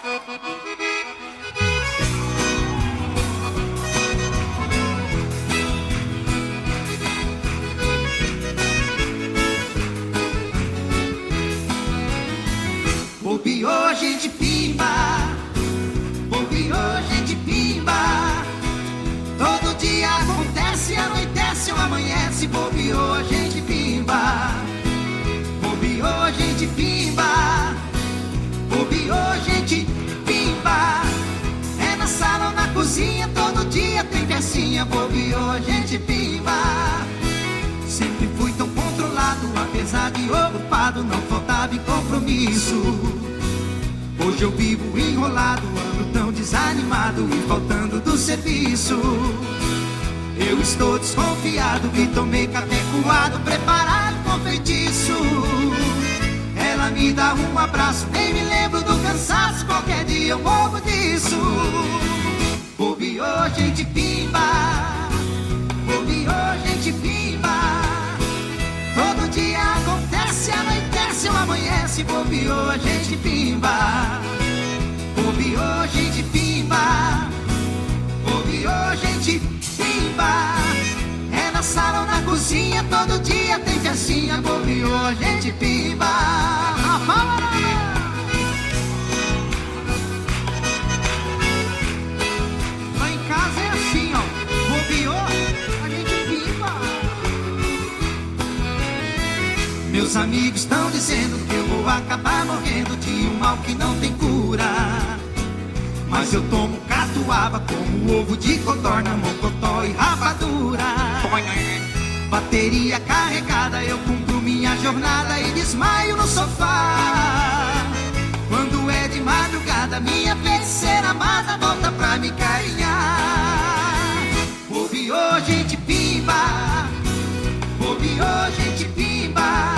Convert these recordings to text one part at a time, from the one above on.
Bobeou, gente pimba, bobeou, gente pimba. Todo dia acontece, anoitece ou amanhece. Bobeou, gente pimba, bobeou, gente pimba, bobeou, gente pimba. É na sala ou na cozinha, todo dia tem festinha. Bobeou, gente pimba. Sempre fui tão controlado, apesar de ocupado, não faltava em compromisso. Hoje eu vivo enrolado, ando tão desanimado e faltando do serviço. Eu estou desconfiado e tomei café coado, preparado com feitiço. Ela me dá um abraço, nem me lembro do cansaço, qualquer dia eu morro disso. Bobeou, gente pimba, bobeou, gente pimba. Todo dia acontece, anoitece ou amanhece. Bobeou, gente pimba, bobeou, gente pimba, bobeou, gente pimba. É na sala ou na cozinha, todo dia tem festinha. Bobeou, gente pimba. Lá em casa é assim, ó. Bobeou, a gente pimba. Meus amigos estão dizendo que eu vou acabar morrendo de um mal que não tem cura. Mas eu tomo catuaba como ovo de codorna, mocotó e rapadura. Bateria carregada, eu cumpro minha jornada e desmaio no sofá. Quando é de madrugada, minha vez de ser amada volta pra me carinhar. Bobeou, gente pimba, bobeou, gente pimba.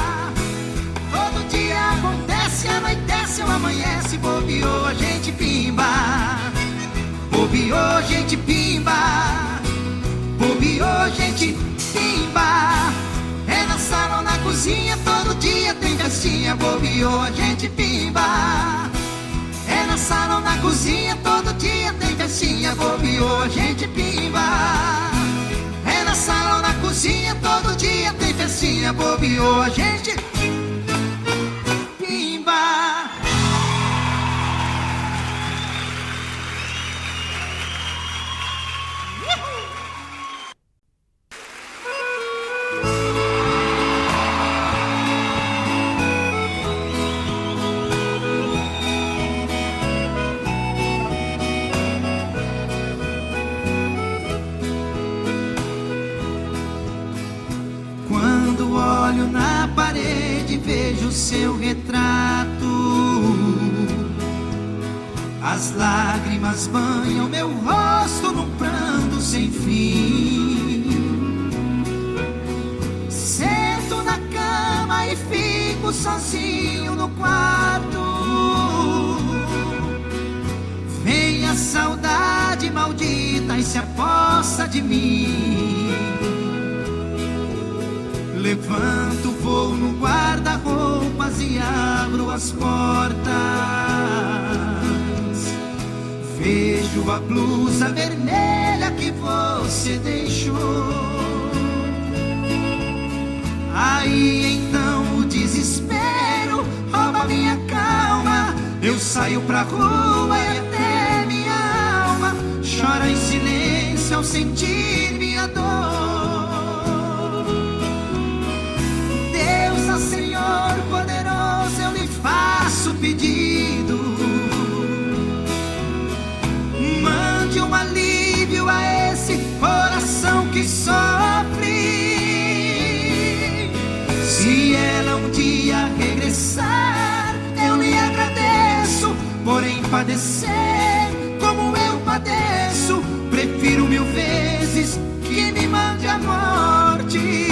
Todo dia acontece, anoitece ou amanhece. Bobeou, gente pimba, bobeou, gente pimba, bobeou, gente pimba. É na sala ou na cozinha, todo dia tem festinha. Bobeou, gente pimba. É na sala ou na cozinha, todo dia tem festinha. Bobeou, gente pimba. É na sala ou na cozinha, todo dia tem festinha. Bobeou, gente pimba. Quando olho na parede, vejo seu retrato. As lágrimas banham meu rosto num pranto sem fim. Sento na cama e fico sozinho no quarto. Vem a saudade maldita e se aposta de mim. Levanto, vou no guarda-roupas e abro as portas. Vejo a blusa vermelha que você deixou. Aí então o desespero rouba minha calma. Eu saio pra rua e até minha alma chora em silêncio ao sentir minha dor. Senhor poderoso, eu lhe faço pedido. Mande um alívio a esse coração que sofre. Se ela um dia regressar, eu lhe agradeço. Porém padecer como eu padeço, prefiro 1000 vezes que me mande a morte.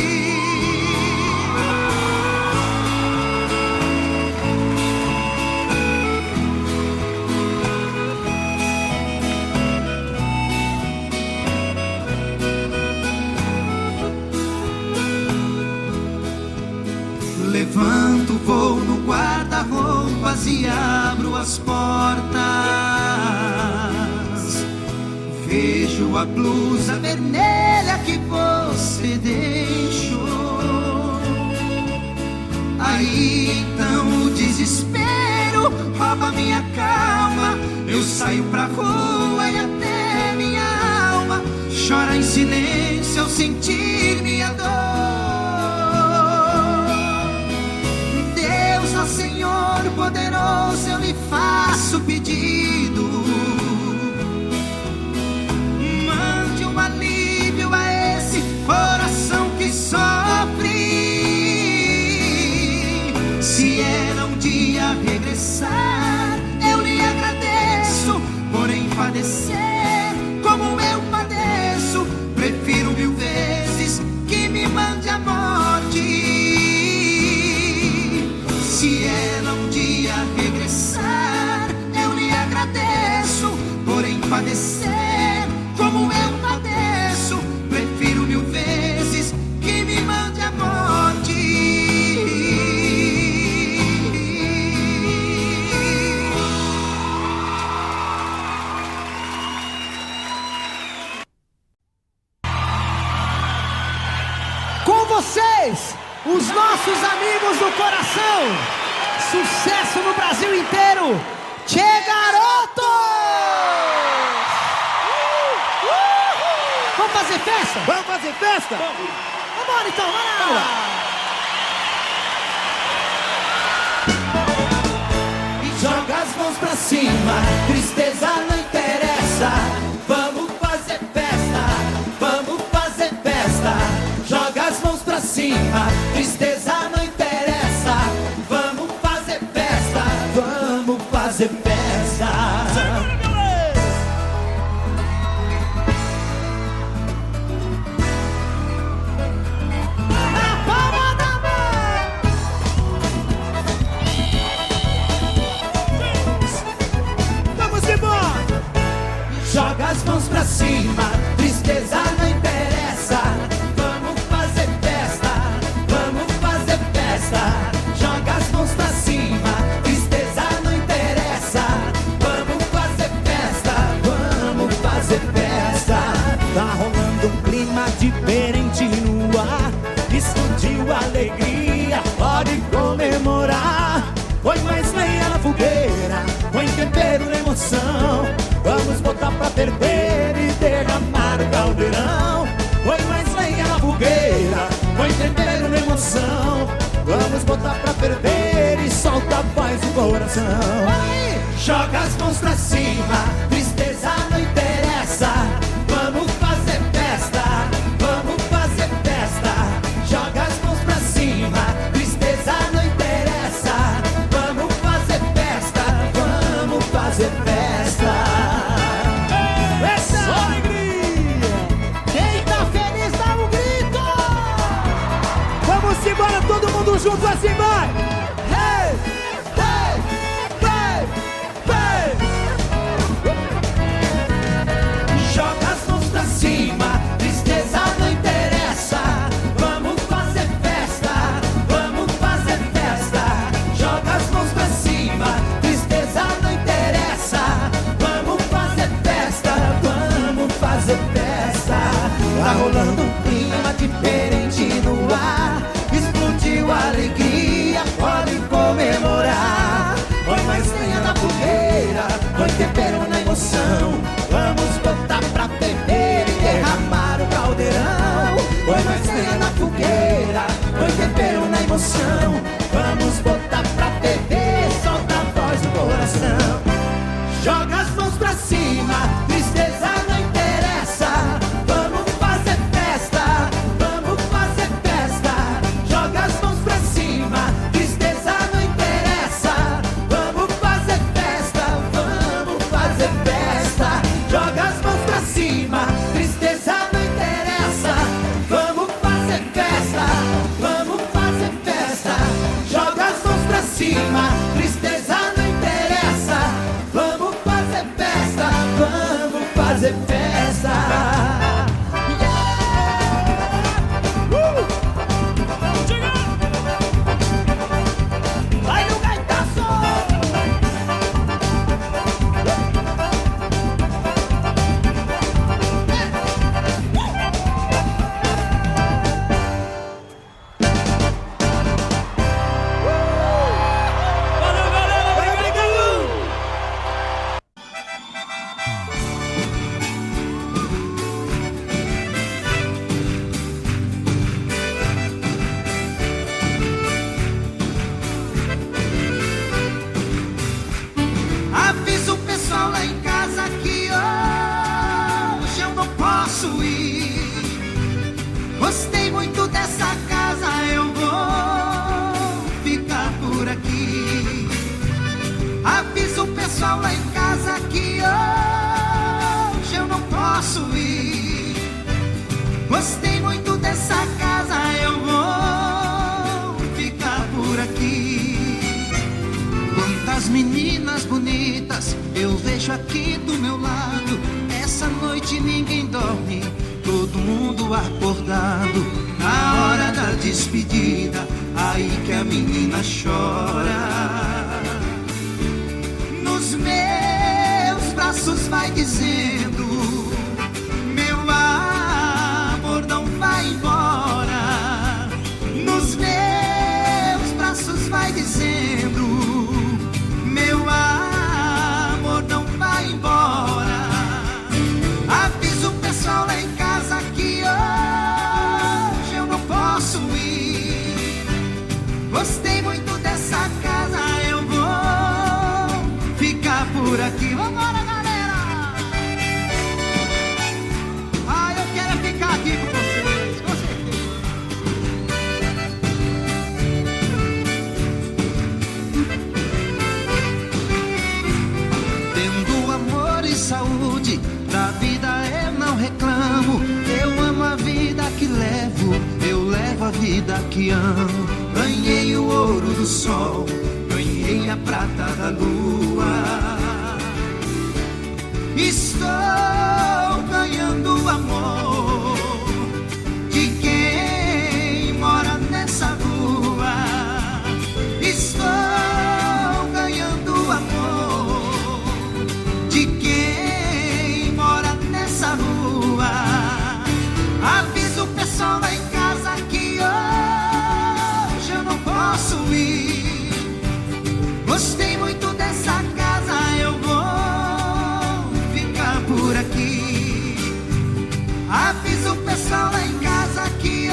Levanto, vou no guarda-roupas e abro as portas. sujo a blusa vermelha que você deixou. Aí então o desespero rouba minha calma. Eu saio pra rua e até minha alma chora em silêncio ao sentir minha dor. Deus, ó Senhor poderoso, eu lhe faço pedido. Mande um alívio a esse coração que sofre. Se era um dia regressar, eu lhe agradeço. Porém padecer como eu padeço, prefiro 1000 vezes que me mande a morte. Se ela um dia regressar, eu lhe agradeço. Porém padecer como eu padeço, prefiro 1000 vezes que me mande a morte. Com vocês, os nossos amigos do coração, sucesso no Brasil inteiro, Che Garotos! Vamos fazer festa? Vamos fazer festa? Vambora então, vai lá! Joga as mãos pra cima, tristeza não interessa. Vamos fazer festa, vamos fazer festa. Joga as mãos pra cima, tristeza não interessa. Vamos fazer festa, vamos fazer festa. Na palma da mão! Vamos embora! Joga as mãos pra cima, tristeza não interessa. Vamos fazer festa, vamos fazer festa. Joga as mãos pra cima, tristeza não interessa. Vamos fazer festa, vamos fazer festa. Tá rolando um clima diferente no ar. Explodiu a alegria, pode comemorar. Põe mais lenha na fogueira, põe tempero na emoção. Vamos botar pra ferver e derramar o caldeirão. Põe mais lenha na fogueira, põe tempero na emoção. Vamos botar pra ferver e solta a voz do coração. Joga as mãos pra cima, tristeza não interessa. Vamos fazer festa, vamos fazer festa. Joga as mãos pra cima, tristeza não interessa. Vamos fazer festa, vamos fazer festa. Essa alegria! Quem tá feliz dá um grito! Vamos embora, todo mundo junto, assim vai! Hey! Hey! Hey! Hey! Joga as mãos pra cima, tristeza não interessa. Vamos fazer festa, vamos fazer festa. Joga as mãos pra cima, tristeza não interessa. Vamos fazer festa, vamos fazer festa. Tá rolando um clima diferente no ar. Explodiu a alegria, pode comemorar. Põe mais lenha na fogueira, põe tempero na emoção. Vamos botar pra ferver e derramar o caldeirão. Põe mais lenha na fogueira, põe tempero na emoção. Vamos botar pra ferver, solta a voz do coração. Joga as mãos pra cima, tristeza não interessa. Vamos fazer festa, vamos fazer festa. Joga as mãos pra cima, tristeza não interessa. Vamos fazer festa, vamos fazer festa. Joga as mãos pra cima, tristeza não interessa. Vamos fazer festa, vamos fazer festa. Joga as mãos pra cima, tristeza não interessa. Vamos fazer casa que hoje eu não posso ir. Gostei muito dessa casa, eu vou ficar por aqui. Quantas meninas bonitas eu vejo aqui do meu lado. Essa noite ninguém dorme, todo mundo acordado. Na hora da despedida, aí que a menina chora. Nos meus braços vai dizendo: meu amor, não vai embora. Nos meus braços vai dizendo: meu amor, não vai embora. Avisa o pessoal lá em casa que hoje eu não posso ir. Gostei muito dessa casa, eu vou ficar por aqui. Vambora, galera! Ah, eu quero ficar aqui com vocês, com certeza. Tendo amor e saúde, da vida eu não reclamo. Eu amo a vida que levo, eu levo a vida que amo. Ganhei o ouro do sol, ganhei a prata da lua. Estou ganhando o amor de quem mora nessa rua. Estou ganhando o amor de quem mora nessa rua. Avisa o pessoal lá em casa que hoje eu não posso ir. Gostei muito dessa casa, eu vou ficar por aqui. Avisa o pessoal lá em casa que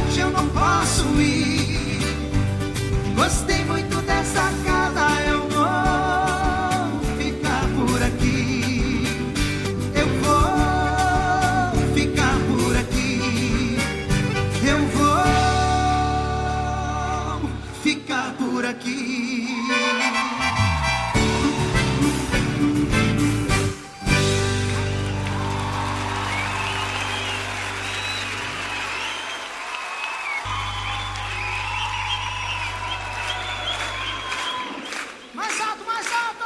hoje eu não posso ir. Gostei muito dessa casa, eu vou ficar por aqui. Eu vou ficar por aqui. Eu vou ficar por aqui. Mais alto, mais alto!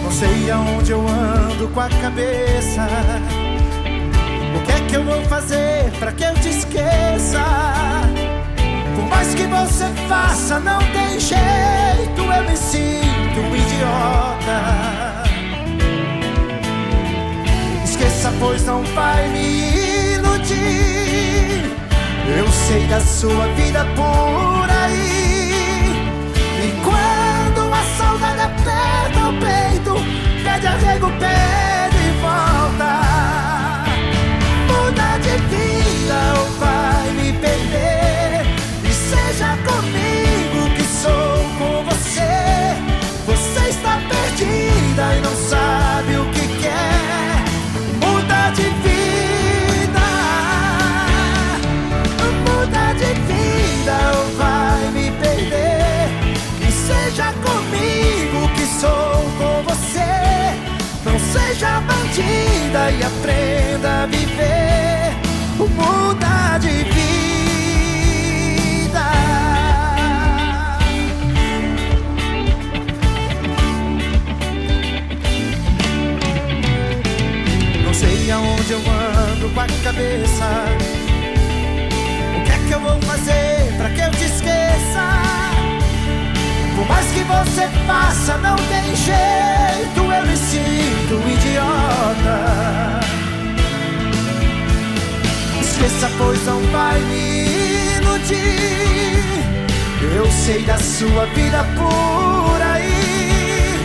Não sei aonde eu ando com a cabeça. O que é que eu vou fazer pra que eu te esqueça? Por mais que você faça, não tem jeito. Eu me sinto um idiota. Esqueça, pois não vai me iludir. Eu sei da sua vida por aí. E quando a saudade aperta o peito, pede arrego, pede volta. Muda de vida ou vai me perder. E seja comigo que sou com você. Você está perdida e não sabe o que quer. Muda de vida. Muda de vida ou vai me perder. E seja comigo que sou com você. Não seja bandida e aprenda a viver. Muda de vida. sei aonde eu ando com a cabeça. O que é que eu vou fazer pra que eu te esqueça? Por mais que você faça, não tem jeito, eu me sinto um idiota. Esqueça, pois não vai me iludir. Eu sei da sua vida por aí.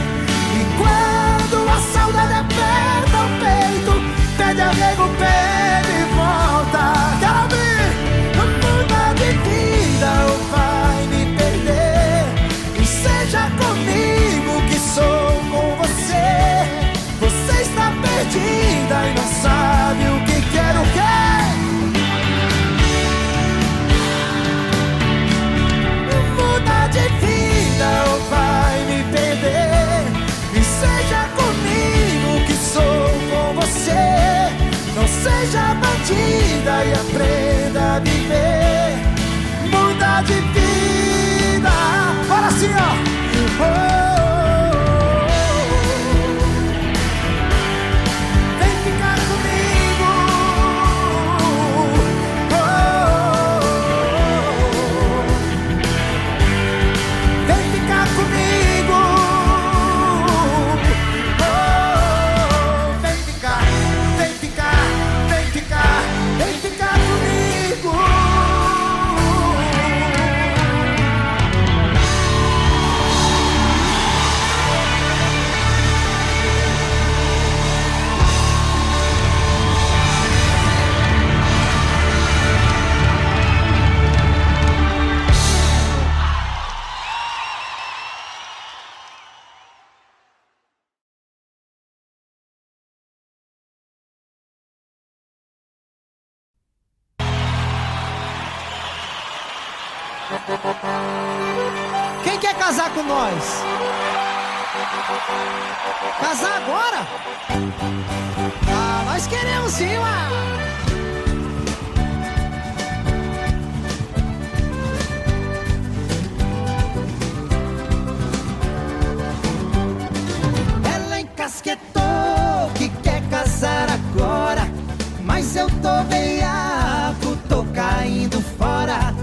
E quando a saudade aperta o peito, pede arrego, pede volta. Quero ouvir, muda de vida ou vai me perder. E seja comigo que sou com você. Você está perdida e não sabe o que quer, o que? De vida ou vai me perder. E seja comigo que sou com você. Não seja bandida e aprenda a viver. Muda de vida. Bora assim, ó. Vem ficar comigo. Comigo, vem ficar, vem ficar, vem ficar, vem ficar comigo. Quem quer casar com nós? Casar agora? Ah, nós queremos sim, ué. Ela encasquetou que quer casar agora, mas eu tô veiaco, tô caindo fora.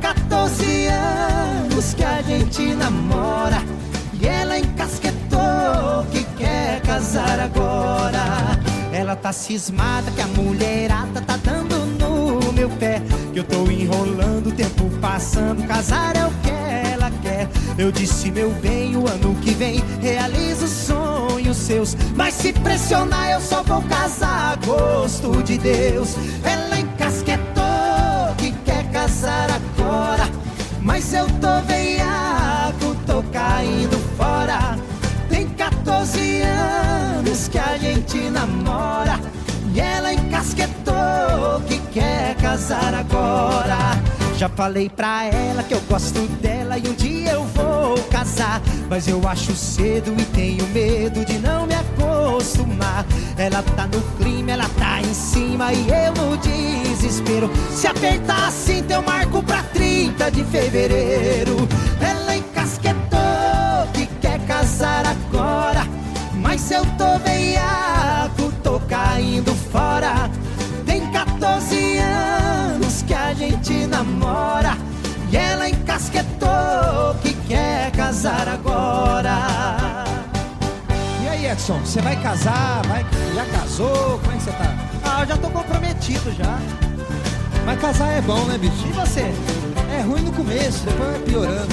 14 anos que a gente namora e ela encasquetou que quer casar agora. Ela tá cismada que a mulherada tá dando no meu pé, que eu tô enrolando, o tempo passando, casar é o que ela quer. Eu disse, meu bem, o ano que vem realizo os sonhos seus, mas se pressionar eu só vou casar a gosto de Deus. Ela encasquetou que quer casar agora, mas eu tô veiaco, tô caindo fora. Tem 14 anos que a gente namora e ela encasquetou que quer casar agora. Já falei pra ela que eu gosto dela e um dia eu vou casar, mas eu acho cedo e tenho medo de não me acostumar. Ela tá no clima, ela tá em cima e eu no desespero. Se apertar assim eu marco pra 30 de fevereiro. Ela encasquetou que quer casar agora, mas eu tô veiaco, tô caindo fora. Tem 14 anos que a gente namora e ela encasquetou que quer casar agora. E aí, Edson, você vai casar? Já casou? Como é que você tá? Ah, eu já tô comprometido já. Mas casar é bom, né, bicho? E você? É ruim no começo, depois vai piorando.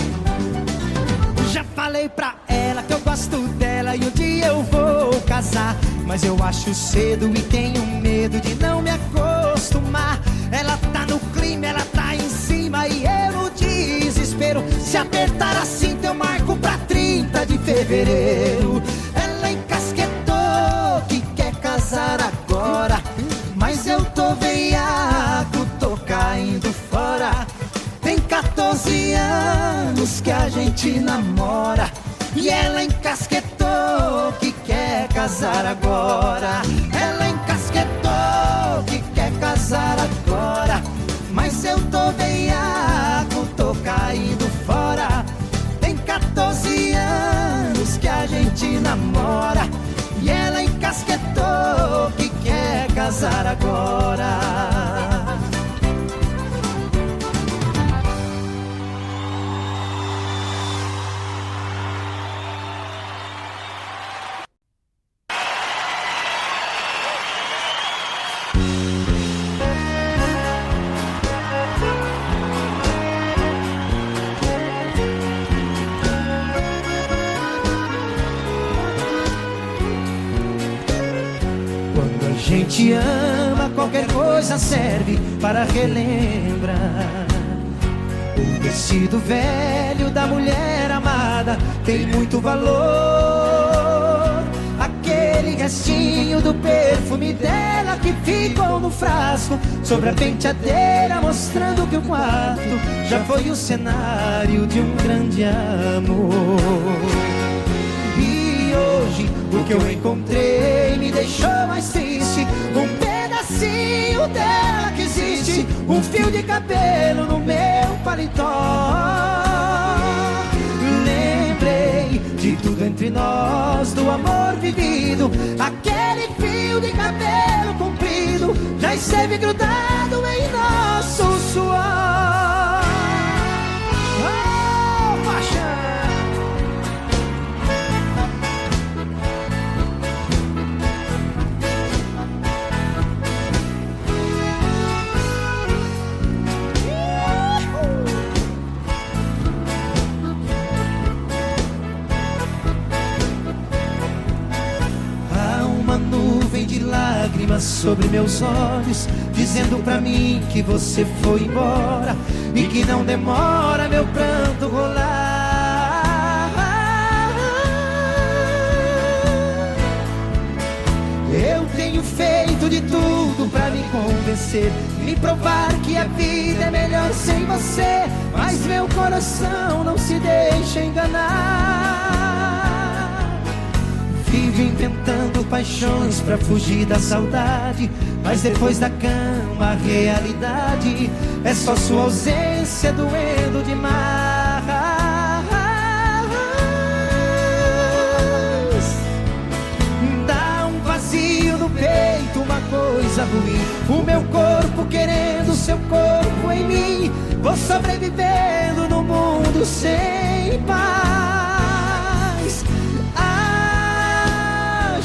Já falei pra ela que eu gosto dela e um dia eu vou casar, mas eu acho cedo e tenho medo de não me acostumar. Ela tá no clima, ela tá em cima e eu no desespero. Se apertar assim eu marco pra 30 de fevereiro. Ela encasquetou que quer casar agora, mas eu tô veiaco, tô caindo fora. Tem 14 anos que a gente namora e ela encasquetou que quer casar agora. Ela encasquetou que quer casar agora, mas eu tô veiaco, tô caindo fora. Tem 14 anos que a gente namora e ela encasquetou que quer casar agora. Quando a gente ama, qualquer coisa serve para relembrar. O vestido velho da mulher amada tem muito valor. Aquele restinho do perfume dela que ficou no frasco sobre a penteadeira, mostrando que o quarto já foi o cenário de um grande amor. E hoje o que eu encontrei me deixou mais triste. Um pedacinho dela que existe, um fio de cabelo no meu paletó. Lembrei de tudo entre nós, do amor vivido. Aquele fio de cabelo comprido já esteve grudado em nosso suor. Oh, paixão! De lágrimas sobre meus olhos, dizendo pra mim que você foi embora e que não demora meu pranto rolar. Eu tenho feito de tudo pra me convencer, me provar que a vida é melhor sem você, mas meu coração não se deixa enganar. Vivo inventando paixões pra fugir da saudade, mas depois da cama a realidade é só sua ausência doendo demais. Dá um vazio no peito, uma coisa ruim, o meu corpo querendo seu corpo em mim. Vou sobrevivendo no mundo sem paz.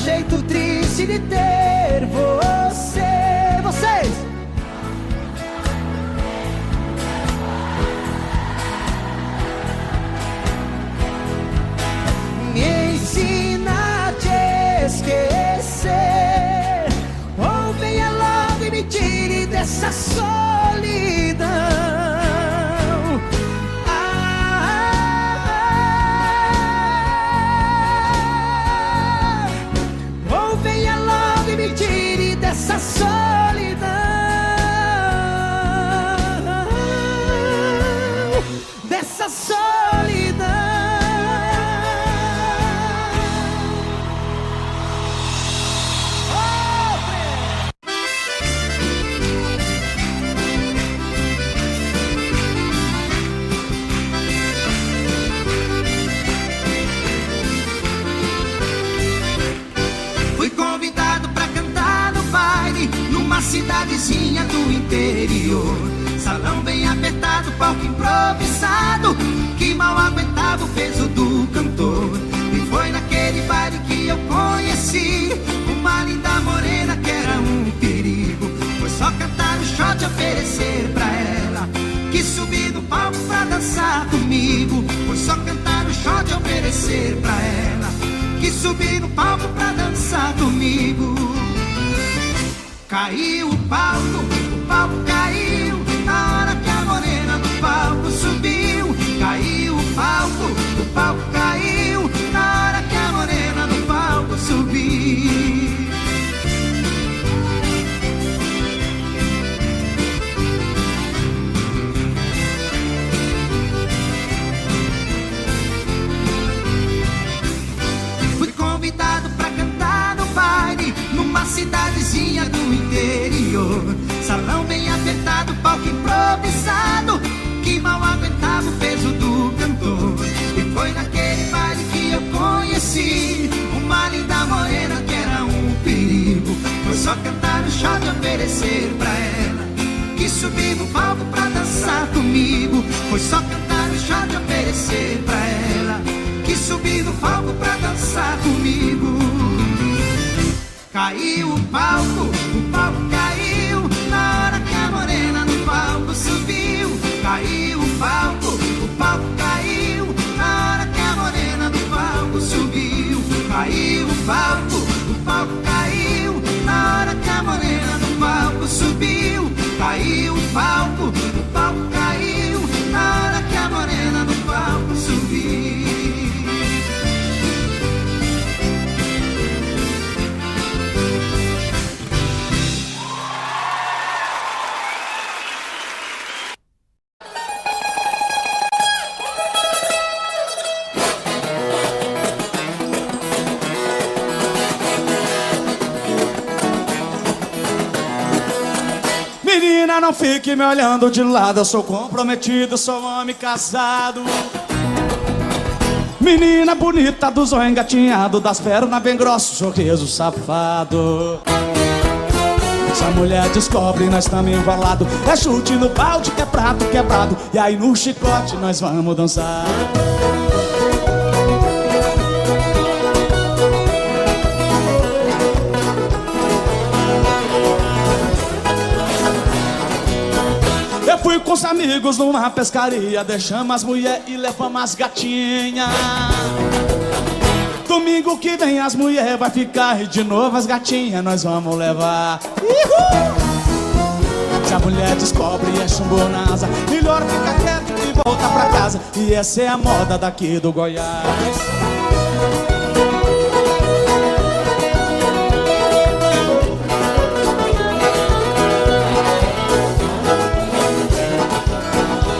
Jeito triste de ter você. Vocês! Me ensina a te esquecer, ou venha logo e me tire dessa solidão. Me tire dessa solidão, dessa solidão. Fui convidado pra cantar no baile numa cidadezinha do interior. Salão bem apertado, palco improvisado, que mal aguentava o peso do cantor. E foi naquele baile que eu conheci uma linda morena que era um perigo. Foi só cantar o shot e oferecer pra ela que subi no palco pra dançar comigo. Foi só cantar o shot e oferecer pra ela que subi no palco pra dançar comigo. Caiu o palco caiu na hora que a morena do palco subiu. Caiu o palco caiu na hora que a morena do palco subiu. Convidado pra cantar no baile numa cidadezinha do interior. Salão bem apertado, palco improvisado, que mal aguentava o peso do cantor. E foi naquele baile que eu conheci uma linda morena que era um perigo. Foi só cantar no shot palco caiu. Na hora que a morena no palco subiu, caiu o palco caiu. Na hora que a morena no palco subiu, caiu o palco caiu. Na hora que a morena no palco subiu, caiu o palco caiu. Na hora que a morena no palco subiu. Menina, não fique me olhando de lado, eu sou comprometido, sou homem casado. Menina bonita, do zóio engatinhado, das pernas bem grossas, sorriso safado. Se a mulher descobre, nós estamos enrolados. É chute no balde, que é prato quebrado, e aí no chicote nós vamos dançar. Fui com os amigos numa pescaria, deixamos as mulheres e levamos as gatinhas. Domingo que vem as mulheres vai ficar e de novo as gatinhas nós vamos levar. Se a mulher descobre é chumbou na asa, melhor ficar quieto e voltar pra casa. E essa é a moda daqui do Goiás.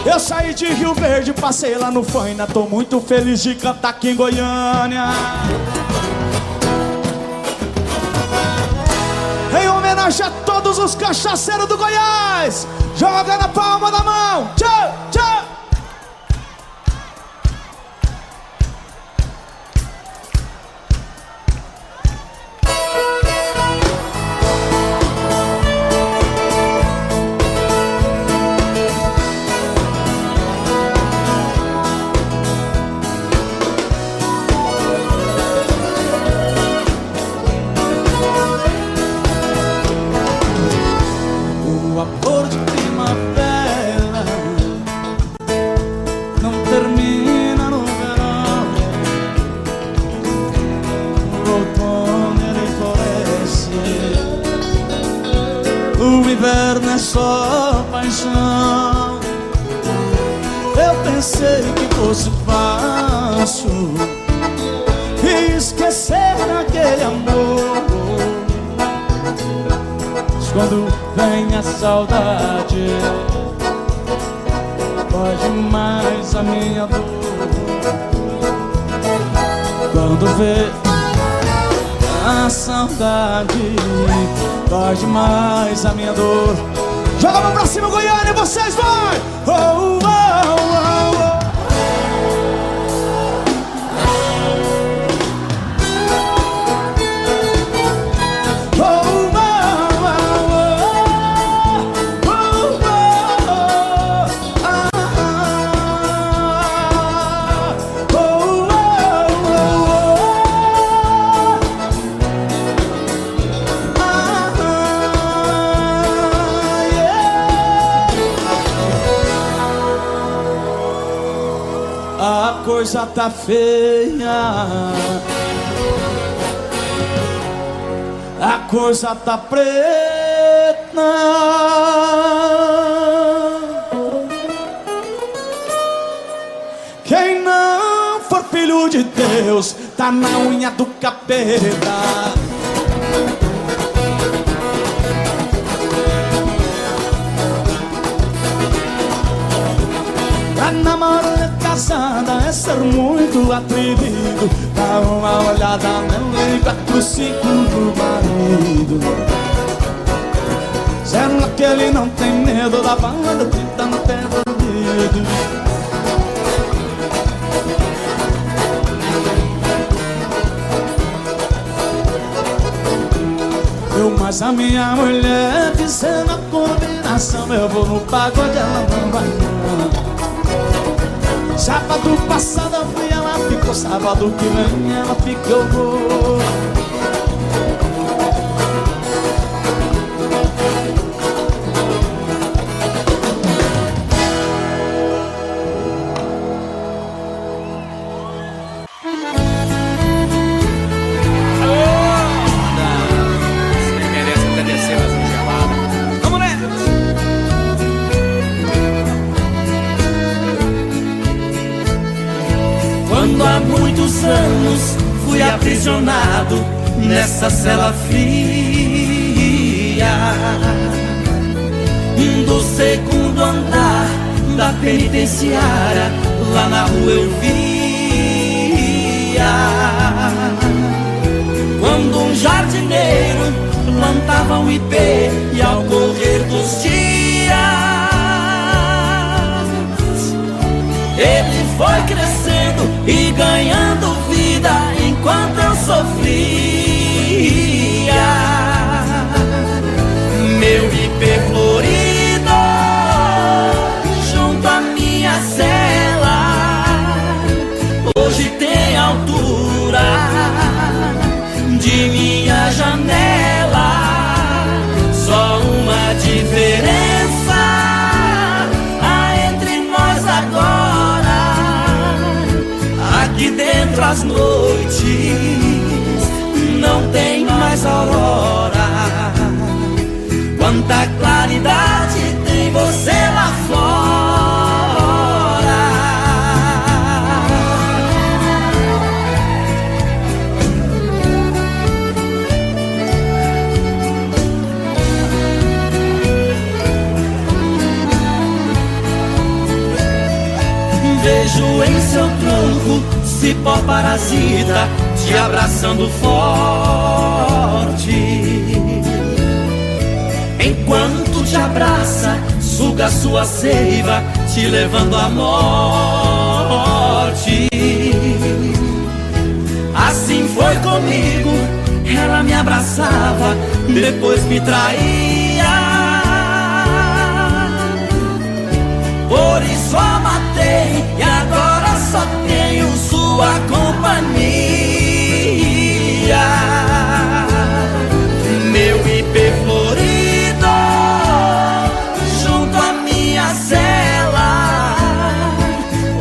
Eu saí de Rio Verde, passei lá no Faina, tô muito feliz de cantar aqui em Goiânia. Em homenagem a todos os cachaceiros do Goiás, joga na palma da mão, tchau, tchau. O inverno é só paixão. Eu pensei que fosse fácil esquecer aquele amor, mas quando vem a saudade, pode mais a minha dor. Quando vê a saudade, dói demais a minha dor. Joga a mão pra cima, Goiânia, e vocês vai! Oh, oh, oh, oh. A coisa tá feia, a coisa tá preta. Quem não for filho de Deus tá na unha do capeta. Pra namorar casada é ser muito atrevido. Dá uma olhada no 4-5 do marido. Será que ele não tem medo da bala que tá no pé do dedo? Eu mais a minha mulher fizendo a combinação. Eu vou no pagode, ela não vai não. Sábado passado eu fui, ela ficou. Sábado que vem ela ficou. muitos anos fui aprisionado nessa cela fria do segundo andar da penitenciária. Lá na rua eu via quando um jardineiro plantava um ipê, e ao correr dos dias ele foi crescendo e ganhando vida enquanto eu sofria. Meu ipê florido junto à minha cela hoje tem altura de minha janela. Só uma diferença há entre nós agora: aqui dentro as noites não tem mais aurora. Quanta claridade tem você lá fora. Vejo em seu tronco cipó parasita te abraçando forte. Enquanto te abraça, suga sua seiva, te levando à morte. Assim foi comigo, ela me abraçava, depois me traía. Por isso a matei e agora só tenho sua companhia. Meu ipê florido junto à minha cela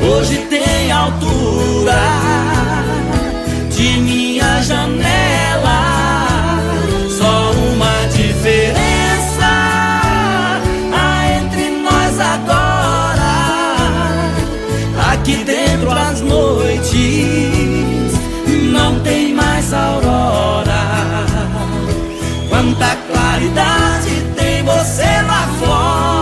hoje tem altura de minha janela. Só uma diferença há entre nós agora: aqui dentro as noites não tem mais aurora. Quanta claridade tem você lá fora.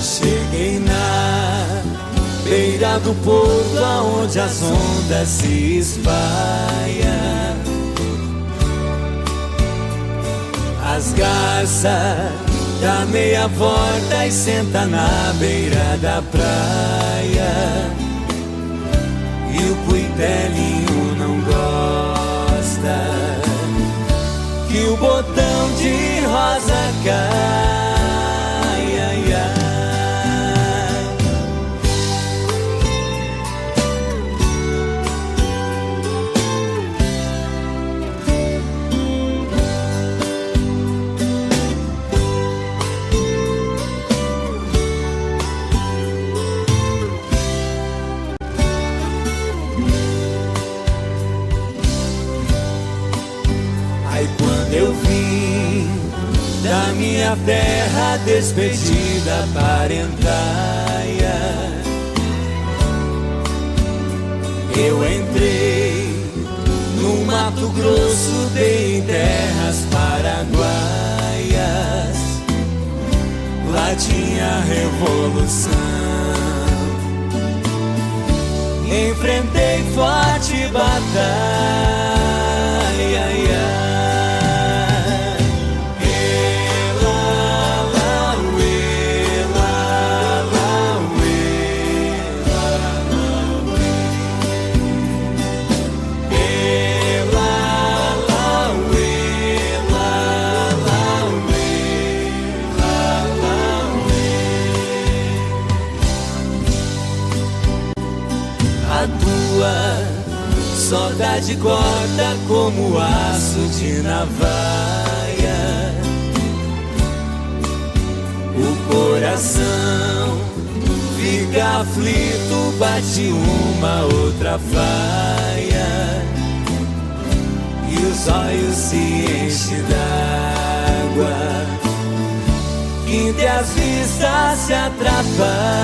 Cheguei na beira do porto, aonde as ondas se espalham. As garças dá meia volta e senta na beira da praia. E o cuitelinho não gosta que o botão de rosa cai. Ai, ai. Eu vim da minha terra despedida parentaia. Eu entrei no Mato Grosso, dei em terras paraguaias. Lá tinha revolução. Enfrentei forte batalha. Saudade corta como aço de navalha. O coração fica aflito, bate uma outra faia e os olhos se enchem d'água, que as vistas se atrapalham.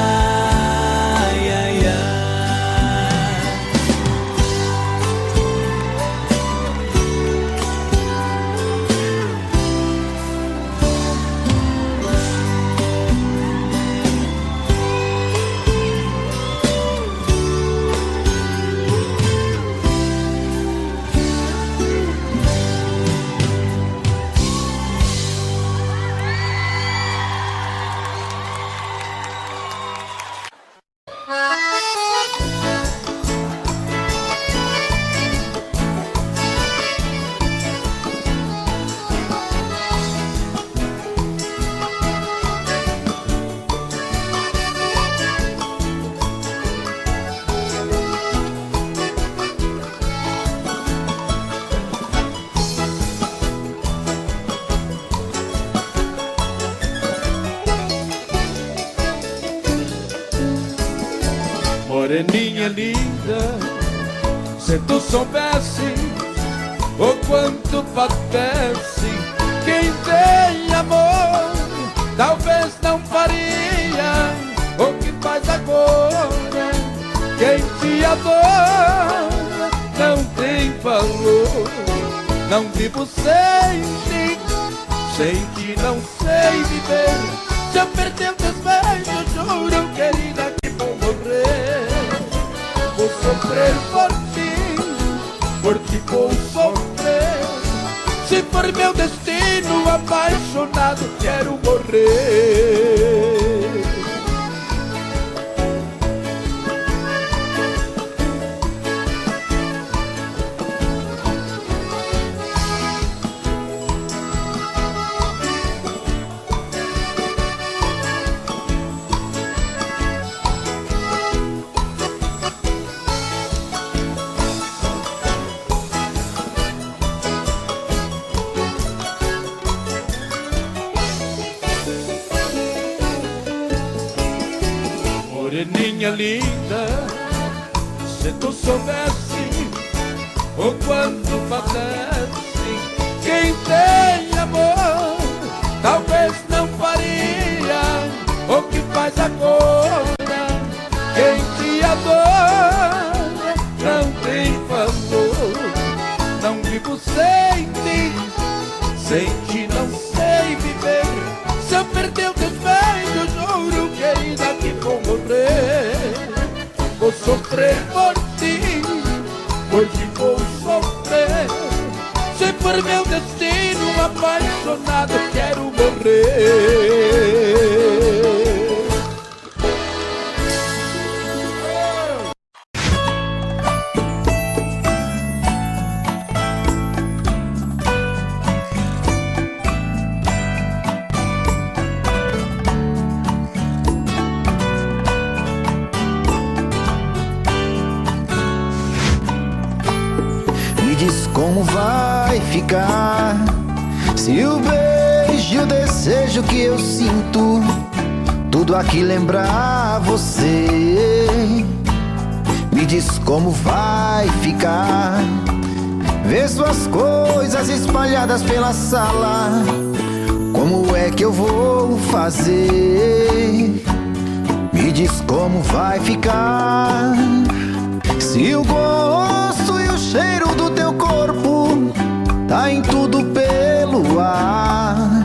Moreninha linda, se tu soubesse o quanto padece quem tem amor, talvez não faria o que faz agora. Quem te adora não tem valor. Não vivo sem ti, sem ti não sei viver. Se eu perder teus beijos, juro, querida, que vou morrer. Vou sofrer por ti vou sofrer. Se for meu destino, apaixonado, quero morrer. Moreninha linda, se tu soubesse o quanto padece quem tem amor, talvez não faria o que faz agora. Quem te adora não tem valor. Não vivo sem ti, sem ti não sei viver. Se eu perder os teus beijos, juro, querida, que vou morrer. Vou sofrer por ti, hoje vou sofrer. Se for meu destino, apaixonado, quero morrer. Como vai ficar se o beijo e o desejo que eu sinto tudo aqui lembrar você? Me diz como vai ficar ver suas coisas espalhadas pela sala. Como é que eu vou fazer? Me diz como vai ficar se o gosto e o cheiro do teu corpo tá em tudo pelo ar.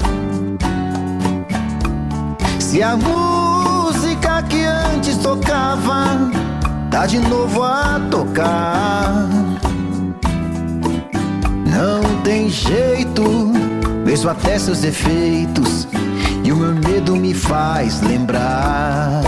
Se a música que antes tocava tá de novo a tocar. Não tem jeito, vejo até seus defeitos e o meu medo me faz lembrar.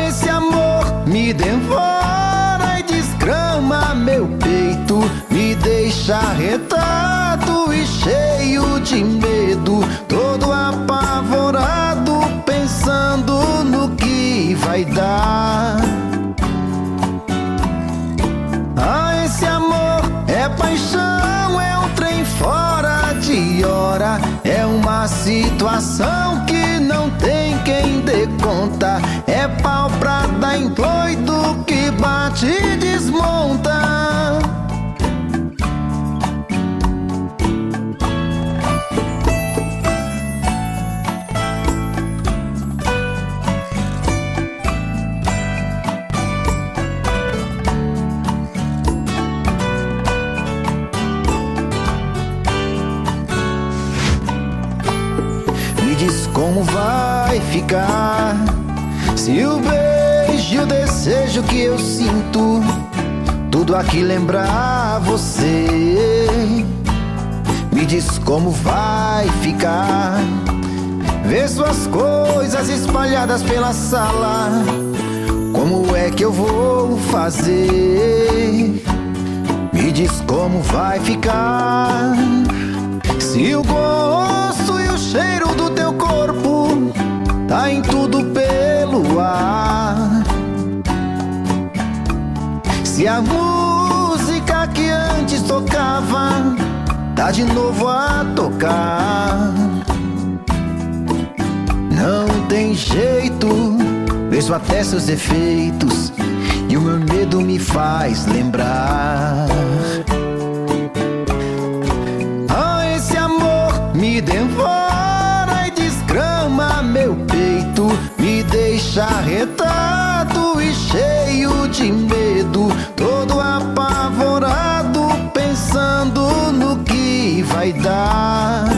Esse amor me devora e desgrama meu peito, me deixa retado e cheio de medo, todo apavorado, pensando no que vai dar. Esse amor é paixão, é um trem fora de hora. É uma situação que não tem quem dê conta. É pau pra dar em doido que bate e desmonta. Como vai ficar se o beijo e o desejo que eu sinto tudo aqui lembrar você? Me diz como vai ficar ver suas coisas espalhadas pela sala. Como é que eu vou fazer? Me diz como vai ficar se o gosto e o cheiro do teu corpo tá em tudo pelo ar. Se a música que antes tocava tá de novo a tocar. Não tem jeito, vejo até seus defeitos e o meu medo me faz lembrar. Me devora e desgrama meu peito, me deixa arretado e cheio de medo, todo apavorado, pensando no que vai dar.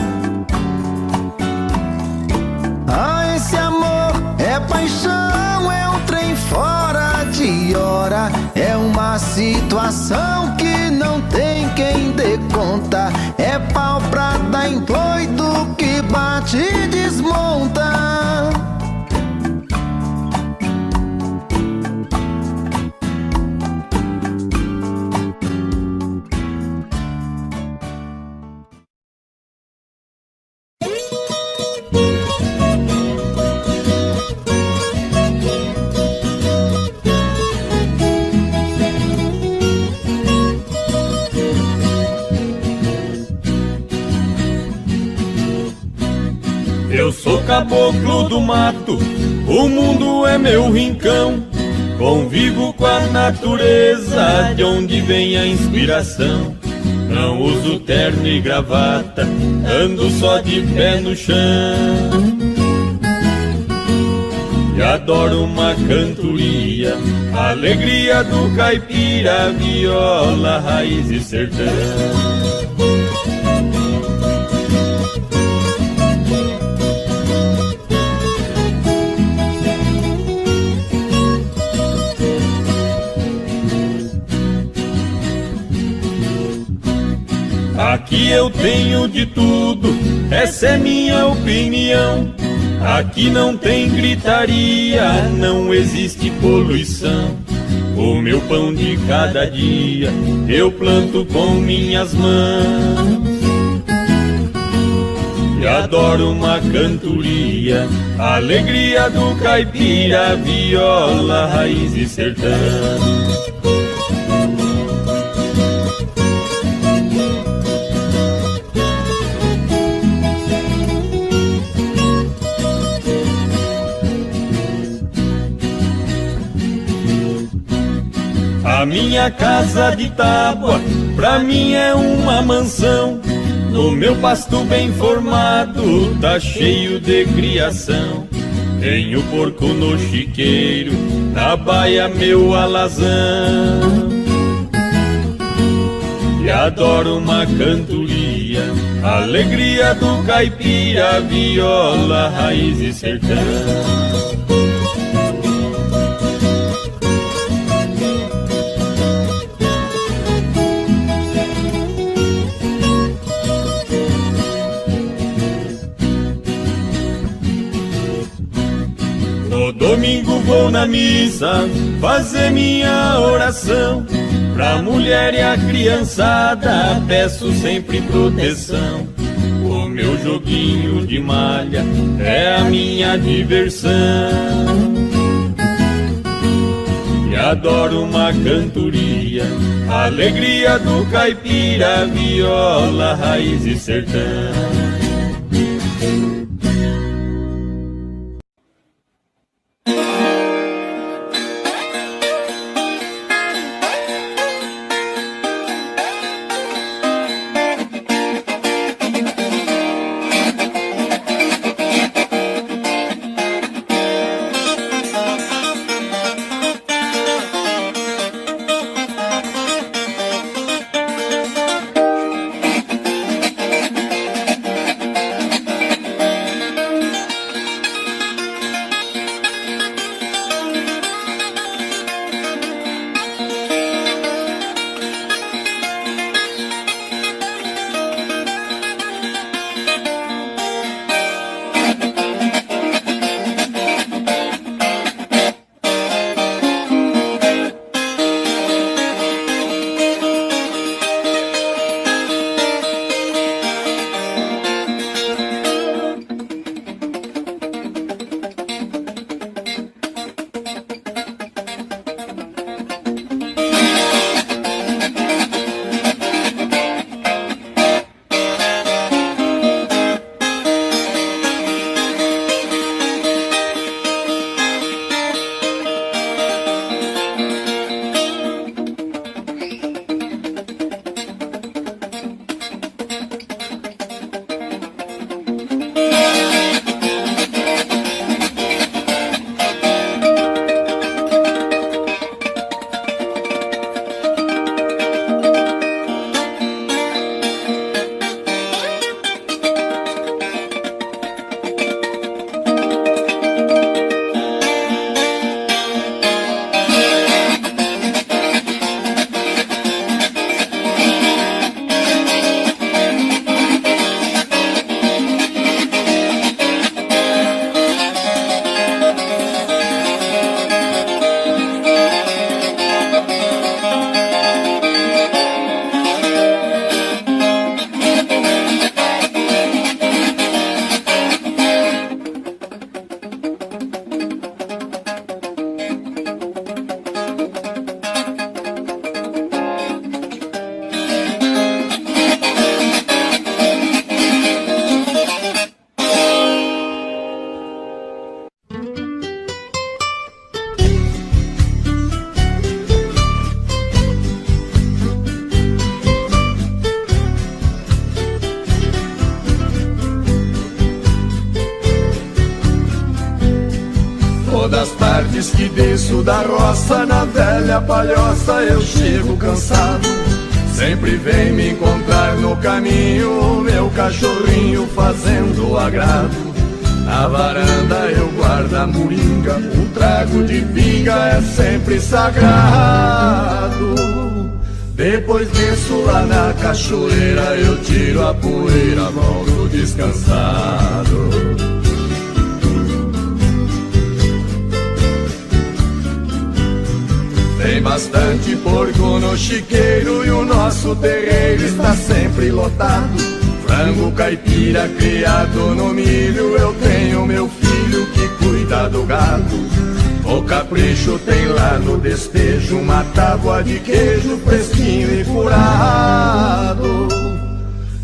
Ah, esse amor é paixão, é um trem fora de hora. É uma situação que não tem quem dê conta. É pau pra dar em doido que bate e desmonta. Eu sou caboclo do mato, o mundo é meu rincão. Convivo com a natureza, de onde vem a inspiração. Não uso terno e gravata, ando só de pé no chão. E adoro uma cantoria, a alegria do caipira, viola, raiz e sertão. Aqui eu tenho de tudo, essa é minha opinião. Aqui não tem gritaria, não existe poluição. O meu pão de cada dia eu planto com minhas mãos. E adoro uma cantoria, a alegria do caipira, viola, raiz e sertão. A minha casa de tábua, pra mim é uma mansão. No meu pasto bem formado, tá cheio de criação. Tenho porco no chiqueiro, na baia meu alazão. E adoro uma cantoria, a alegria do caipira, viola, raiz e sertão. Domingo vou na missa fazer minha oração. Pra mulher e a criançada peço sempre proteção. O meu joguinho de malha é a minha diversão. E adoro uma cantoria, a alegria do caipira, viola, raiz e sertão. Das tardes que desço da roça, na velha palhoça eu chego cansado. Sempre vem me encontrar no caminho meu cachorrinho fazendo agrado. Na varanda eu guardo a moringa, um trago de pinga é sempre sagrado. Depois desço lá na cachoeira, eu tiro a poeira, volto descansado. Tem bastante porco no chiqueiro e o nosso terreiro está sempre lotado. Frango caipira criado no milho, eu tenho meu filho que cuida do gado. O capricho tem lá no despejo uma tábua de queijo fresquinho e curado.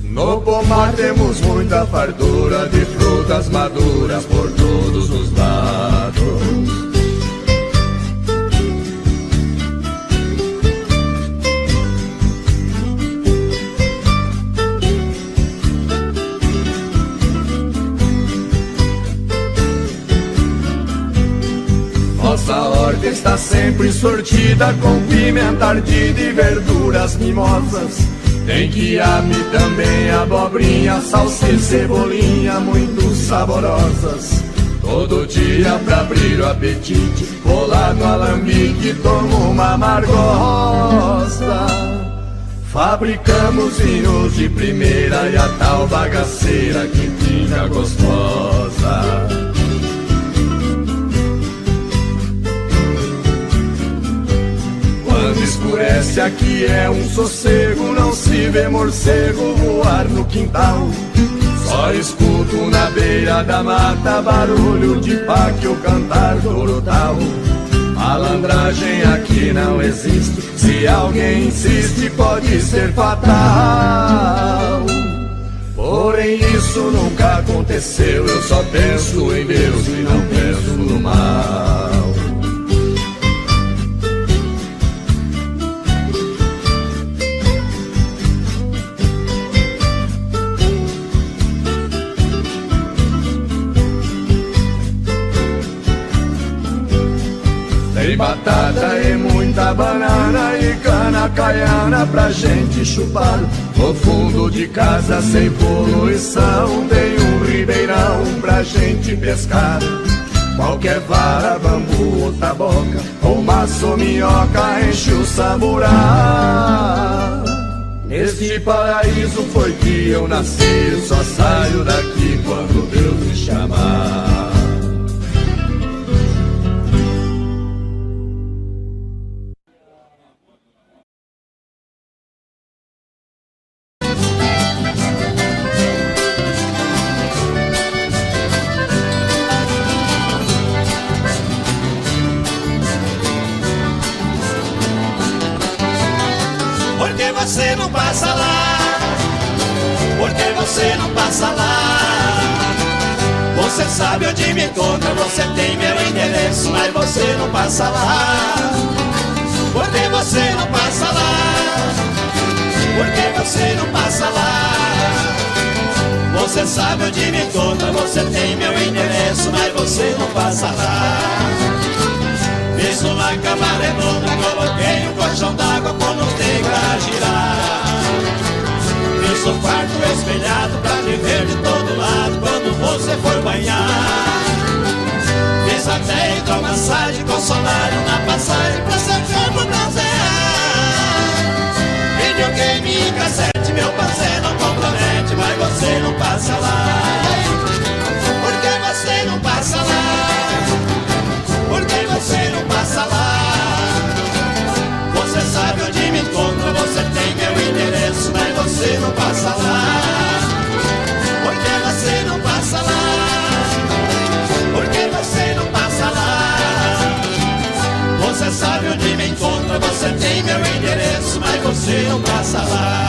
No pomar temos muita fartura de frutas maduras por todos os lados. Nossa horta está sempre sortida com pimenta ardida e verduras mimosas. Tem quiabo também, abobrinha, salsicha, cebolinha, muito saborosas. Todo dia pra abrir o apetite, vou lá no alambique e tomo uma amargosa. Fabricamos vinhos de primeira e a tal bagaceira que fica gostosa. Quando escurece aqui é um sossego, não se vê morcego voar no quintal. Só escuto na beira da mata barulho de páquio cantar do urutau. Malandragem aqui não existe. Se alguém insiste, pode ser fatal. Porém isso nunca aconteceu. Eu só penso em Deus e não penso no mal. Tem batata e muita banana e cana caiana pra gente chupar. No fundo de casa sem poluição tem um ribeirão pra gente pescar. Qualquer vara, bambu ou taboca, ou maço ou minhoca enche o samburá. Neste paraíso foi que eu nasci, só saio daqui quando Deus me chamar. Você não passa lá, porque você não passa lá. Você sabe onde me encontra, você tem meu endereço, mas você não passa lá, porque você não passa lá, porque você não passa lá. Você sabe onde me encontra, você tem meu endereço, mas você não passa lá. Fiz uma cama redonda, coloquei um colchão d'água com manteiga a girar. Fiz um quarto espelhado pra me ver de todo lado quando você for banhar. Fiz até hidromassagem com solário na passagem pra seu corpo bronzear. Videogame e cassete, meu parceiro não compromete, mas você não passa lá. Por que você não passa lá? Porque você não passa lá. Você sabe onde me encontra, você tem meu endereço, mas você não passa lá. Porque você não passa lá. Porque você não passa lá. Você sabe onde me encontra, você tem meu endereço, mas você não passa lá.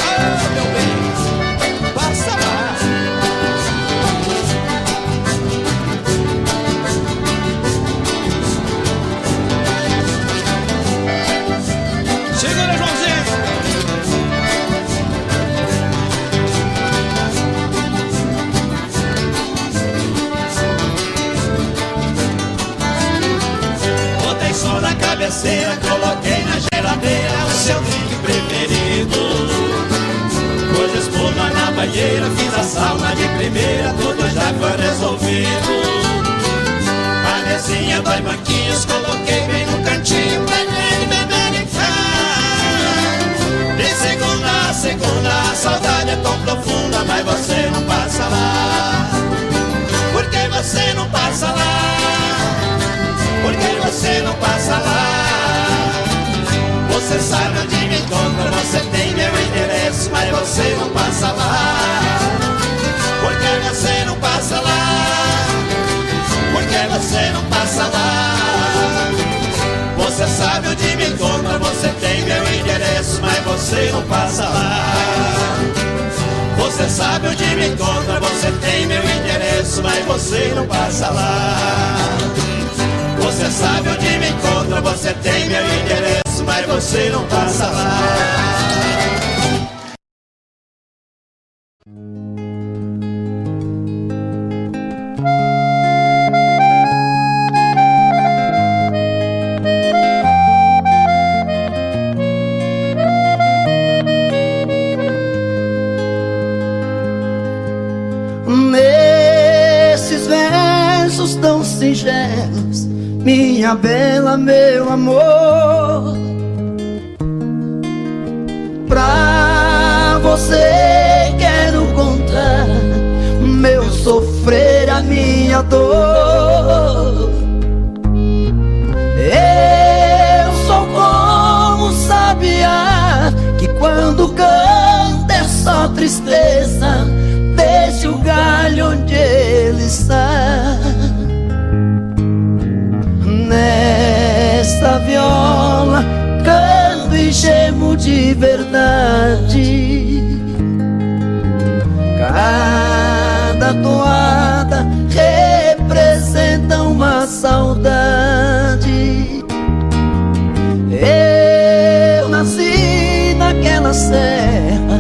Ah, meu bem, passa lá. Segura, Joãozinho! Botei som na cabeceira, coloquei na geladeira o seu drink preferido. Pus espuma na banheira, fiz a sauna de primeira, tudo já foi resolvido. A mesinha, 2 banquinhos, coloquei bem no cantinho pra ele beber e ficar. De segunda a segunda, a saudade é tão profunda, mas você não passa lá. Por que você não passa lá? Por que você não passa lá? Você sabe onde me encontra, você tem meu endereço, mas você não passa lá. Por que você não passa lá? Por que você não passa lá? Você sabe onde me encontra, você tem meu endereço, mas você não passa lá. Você sabe onde me encontra, você tem meu endereço, mas você não passa lá. Você sabe onde me encontra, você tem meu endereço, mas você não passa lá. Nesses versos tão singelos, minha bela, meu amor, pra você quero contar meu sofrer, a minha dor. Eu sou como sabiá que quando canta é só tristeza. Deixe o galho onde ele está. de verdade. Cada toada representa uma saudade. Eu nasci naquela serra,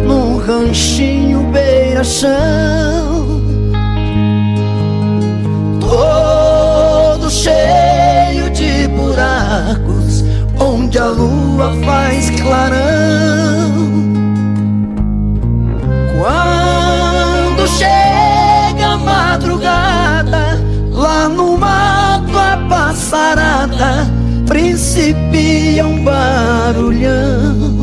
num ranchinho beira-chão, todo cheio de buracos, onde a lua faz clarão. Quando chega a madrugada, lá no mato a passarada principia um barulhão.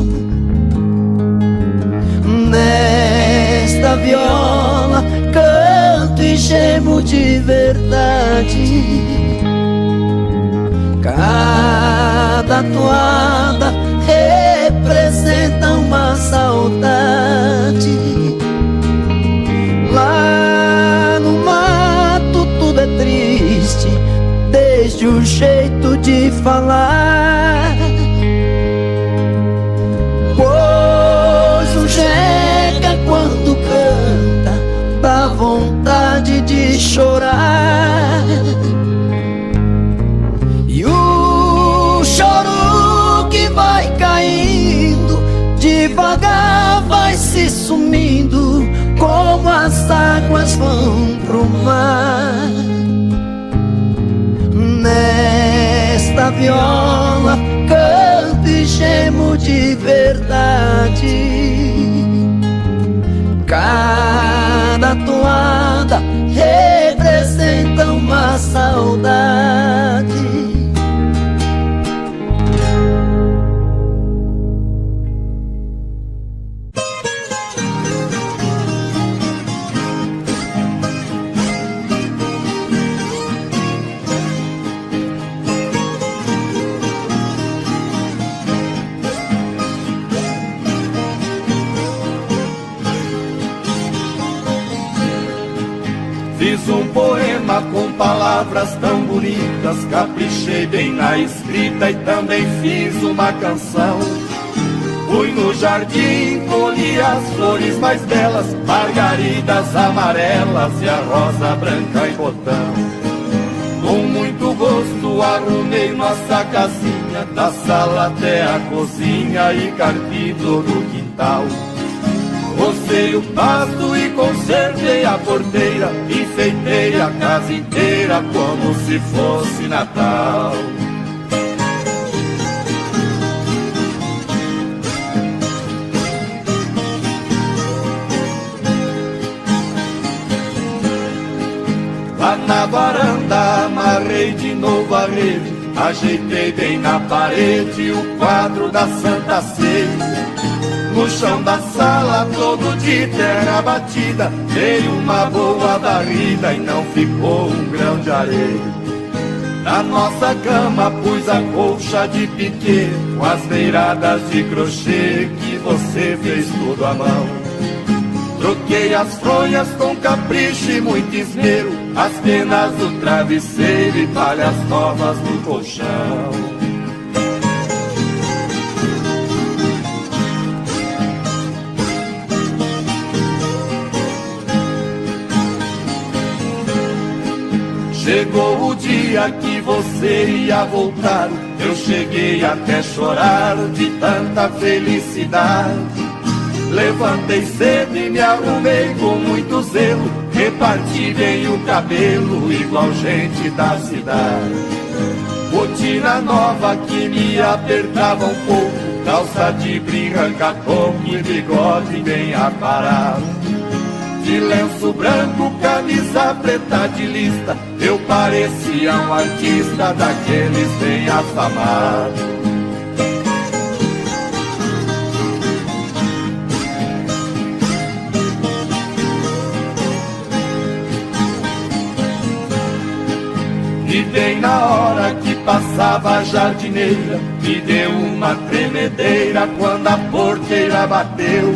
Nesta viola canto e gemo de verdade. Cada toada representa uma saudade. Lá no mato tudo é triste, desde o jeito de falar. Pois o jeca quando canta dá vontade de chorar. E o choro que vai caindo devagar vai se sumindo, como as águas vão pro mar. Nesta viola canto e gemo de verdade. Cada toada representa uma saudade. Fiz um poema com palavras tão bonitas, caprichei bem na escrita e também fiz uma canção. Fui no jardim, colhi as flores mais belas, margaridas amarelas e a rosa branca em botão. Com muito gosto arrumei nossa casinha, da sala até a cozinha e carpi todo o quintal. Rocei o pasto e consertei a porteira, enfeitei a casa inteira como se fosse Natal. Lá na varanda amarrei de novo a rede, ajeitei bem na parede o quadro da Santa Ceia. No chão da sala todo de terra batida, dei uma boa varrida e não ficou um grão de areia. Na nossa cama pus a colcha de piquê, com as beiradas de crochê que você fez tudo à mão. Troquei as fronhas com capricho e muito esmero, as penas do travesseiro e palhas novas no colchão. Chegou o dia que você ia voltar, eu cheguei até chorar de tanta felicidade. Levantei cedo e me arrumei com muito zelo, reparti bem o cabelo igual gente da cidade. Botina nova que me apertava um pouco, calça de brim, ranca-toco e bigode bem aparado. De lenço branco, camisa preta de lista, eu parecia um artista daqueles bem afamados. E bem na hora que passava a jardineira, me deu uma tremedeira quando a porteira bateu.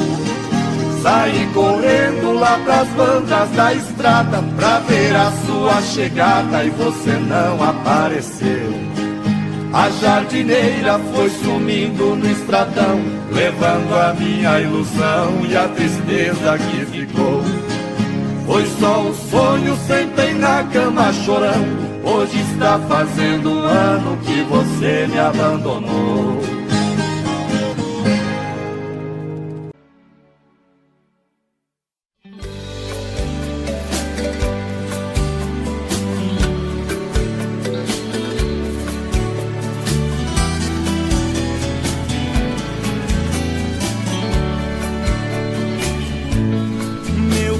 Saí correndo lá pras bandas da estrada pra ver a sua chegada e você não apareceu. A jardineira foi sumindo no estradão, levando a minha ilusão e a tristeza que ficou. Foi só um sonho, sentei na cama chorando. Hoje está fazendo um ano que você me abandonou.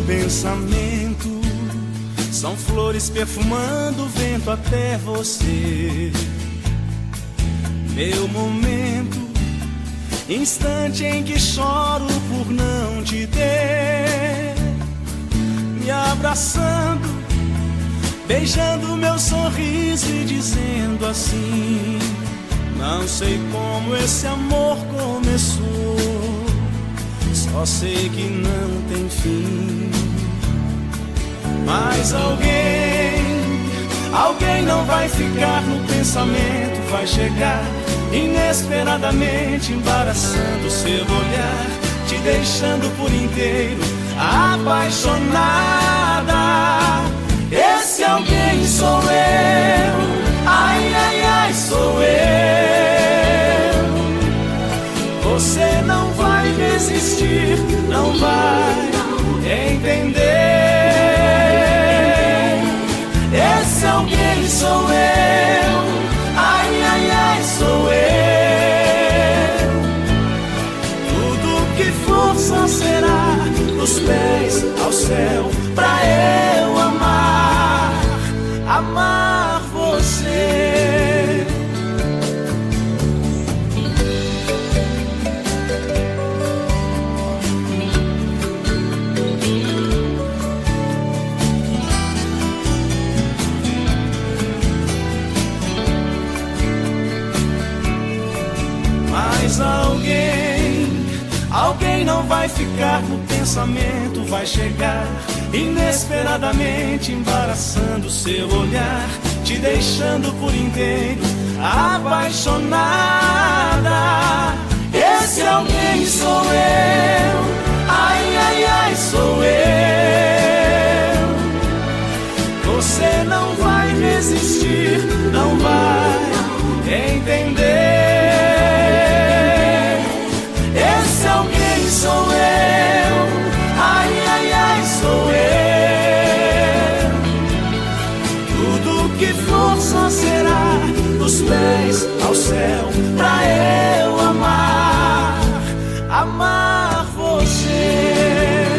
Pensamento são flores perfumando o vento até você. Meu momento, instante em que choro por não te ter. Me abraçando, beijando meu sorriso e dizendo assim: não sei como esse amor começou, só sei que não tem fim. Mas alguém não vai ficar no pensamento, vai chegar inesperadamente, embaraçando seu olhar, te deixando por inteiro apaixonada. Esse alguém sou eu, ai, ai, ai, sou eu. Você não vai resistir, não vai entender. Esse alguém sou eu, ai, ai, ai, sou eu. Tudo que for só será dos pés ao céu, pra eu amar você. Mas alguém não vai ficar no pensamento, vai chegar inesperadamente, embaraçando seu olhar, te deixando por inteiro apaixonada. Esse alguém sou eu, ai, ai, ai, sou eu. Você não vai resistir, não vai entender. Esse alguém sou eu, ai, ai, ai, sou eu. Tudo que for só será dos pés ao céu, pra eu amar você.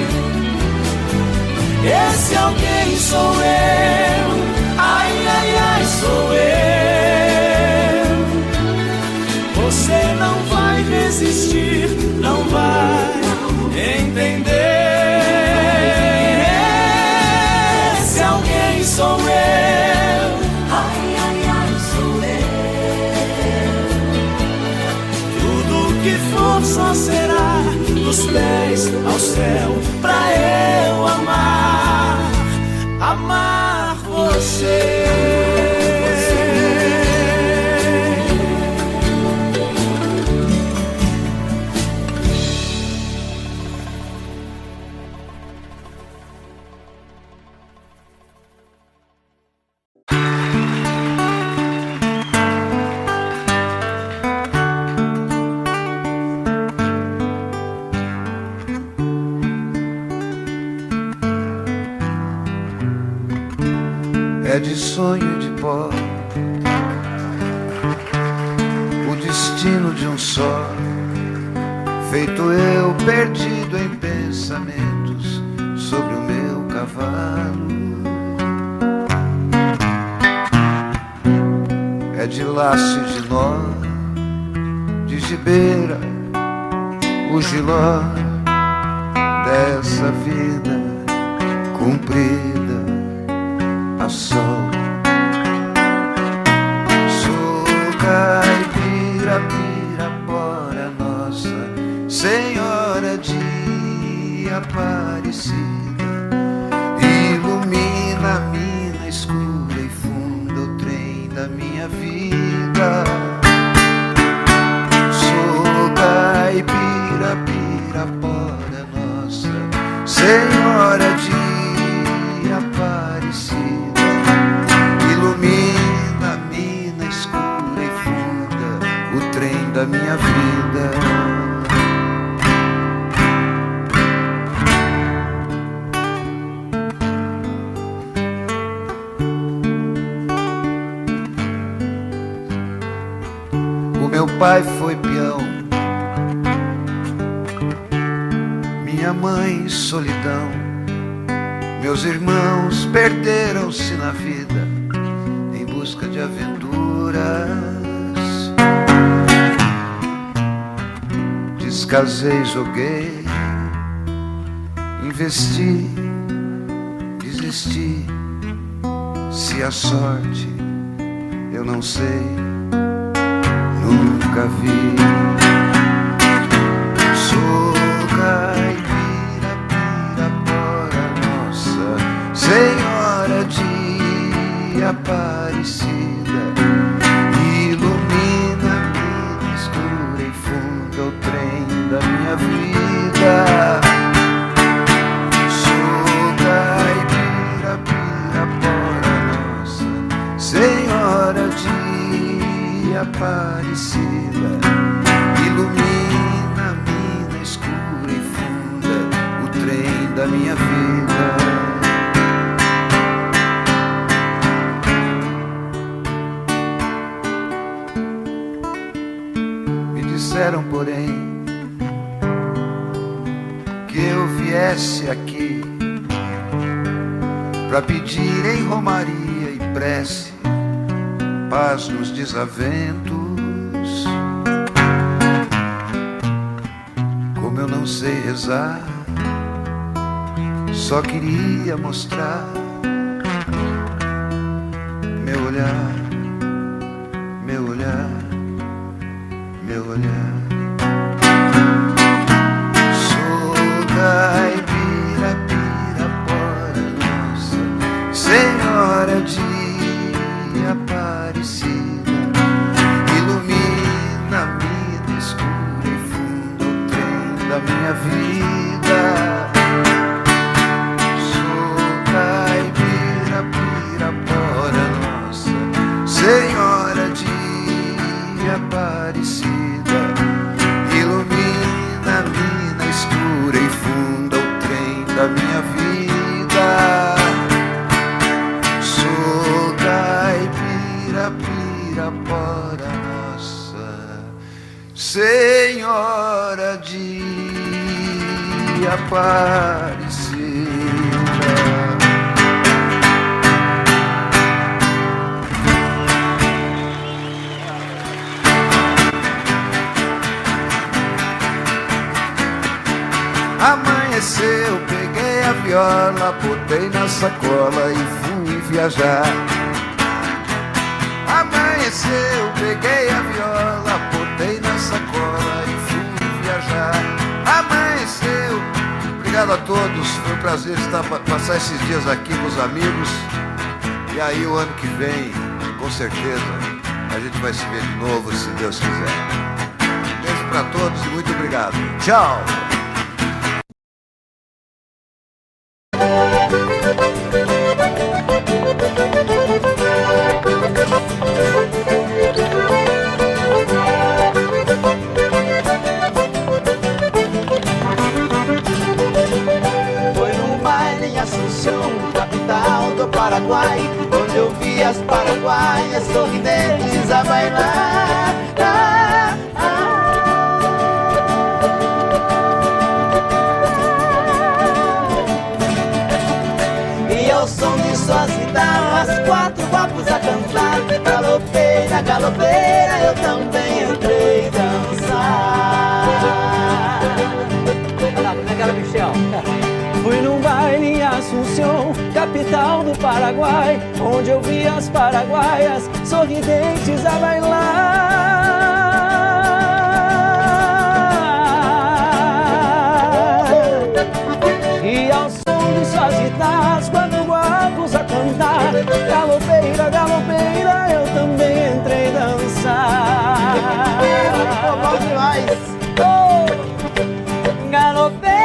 Esse alguém sou eu, ai, ai, ai, sou eu. Você não vai resistir, não vai entender. Esse alguém sou eu, ai, ai, ai, sou eu. Tudo que for só será dos pés ao céu, pra eu amar você. É de sonho de pó o destino de um só, feito eu perdido em pensamentos sobre o meu cavalo. É de laço e de nó, de gibeira, o giló dessa vida cumprida a sol. Sou caipira, Pirapora, Nossa Senhora de Aparecida, ilumina a mina escura e funda o trem da minha vida. o trem da minha vida. O meu pai foi peão, minha mãe solidão, meus irmãos perderam-se na vida em busca de aventuras. Descasei, joguei, investi, desisti. Se a sorte eu não sei, nunca vi. Sou caipira, Pirapora, Nossa Senhora de Aparecida, ilumina-me escura e funda o trem da minha vida. Sou caipira, Pirapora, Nossa Senhora de Aparecida, ilumina-me na escura e funda o trem da minha vida. Me disseram, porém, que eu viesse aqui pra pedir em romaria e prece paz nos desaventos. Como eu não sei rezar, só queria mostrar meu olhar, meu olhar, meu olhar. Sou caipira, Pirapora, Nossa Senhora de Aparecida, ilumina-me na escura e funda o trem da minha vida. Sou caipira, Pirapora, Nossa Senhora de Aparecida, ilumina-me na escura e funda o trem da minha vida. Sou caipira, Pirapora, Nossa Senhora de Aparecida. Amanheceu, peguei a viola, botei na sacola e fui viajar. Amanheceu, peguei a viola, botei na sacola e fui viajar. Amanheceu. Obrigado a todos, foi um prazer passar esses dias aqui com os amigos. E aí o ano que vem, com certeza, a gente vai se ver de novo, se Deus quiser. Beijo pra todos e muito obrigado. Tchau! Foi num baile em Assunção, capital do Paraguai, onde eu vi as paraguaias sorridentes a bailar. E ao som de suas guitarras, quatro guapos a cantar. Galopeira, galopeira, eu também entrei dançar. Olha lá, como é que era, Michel? Fui num baile em Assunção, capital do Paraguai, onde eu vi as paraguaias sorridentes a bailar. E ao som de suas guitarras, quando guapos a cantar. Galopeira, galopeira, eu também entrei dançar. Pô, bom demais. Oh, galopeira.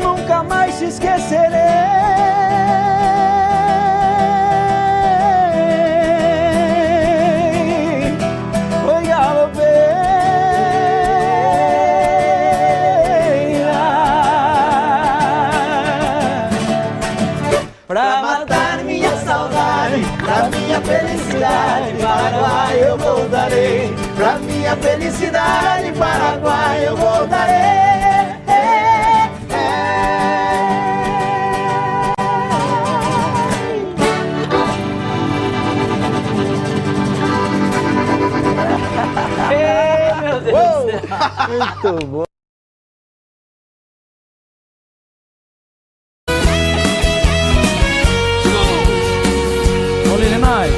Nunca mais te esquecerei. Oi, galopeira, pra matar minha saudade, pra minha felicidade, Paraguai eu voltarei. Pra minha felicidade, Paraguai eu voltarei. Meu Deus do céu. Muito bom. Olha ele mais.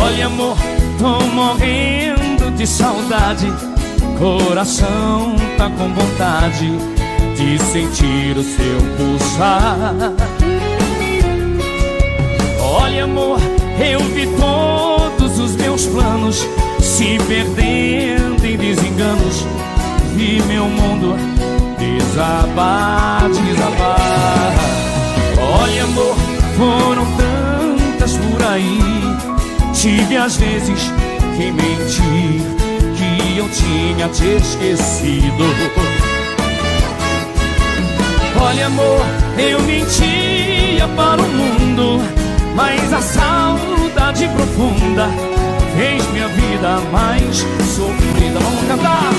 Olha, amor, tô morrendo de saudade. Coração tá com vontade de sentir o seu pulsar. Olha, amor, eu vi todos os meus planos se perdendo em desenganos. Vi meu mundo desabar, desabar. Olha, amor, foram tantas por aí. Tive às vezes que mentir, que eu tinha te esquecido. Olha, amor, eu mentia para o mundo, mas a saudade profunda fez minha vida mais sofrida. Vamos cantar!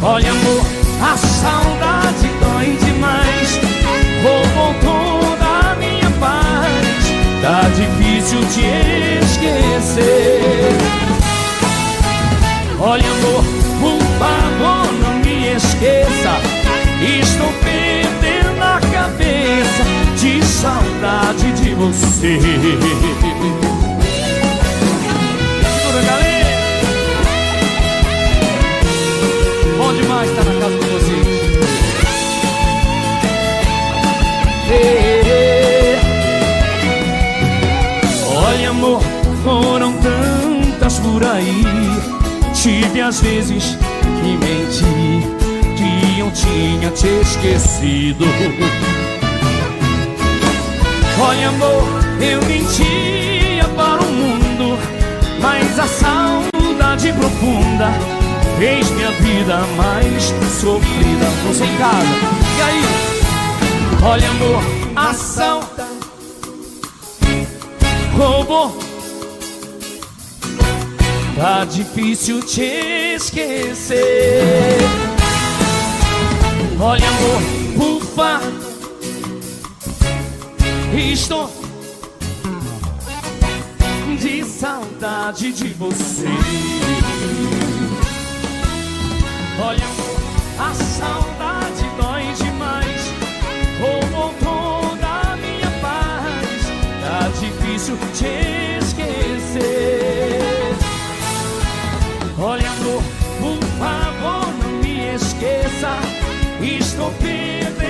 Olha, amor, a saudade dói demais, roubou toda a minha paz. Tá difícil te esquecer. Olha, amor, por favor, não me esqueça. Estou perdendo a cabeça de saudade de você. Segura, galera. Bom demais estar na casa de vocês. Olha, amor, foram tantas por aí. Tive às vezes que mentir, que eu tinha te esquecido. Olha, amor, eu mentia para o mundo, mas a saudade profunda fez minha vida mais sofrida. Você em casa, e aí? Olha, amor, a saudade roubou. Tá difícil te esquecer. Olha, amor, por favor, estou de saudade de você. Olha, amor, a saudade dói demais, roubou toda a minha paz. Tá difícil te esquecer. Olha, amor, por favor, não me esqueça. Estou perdendo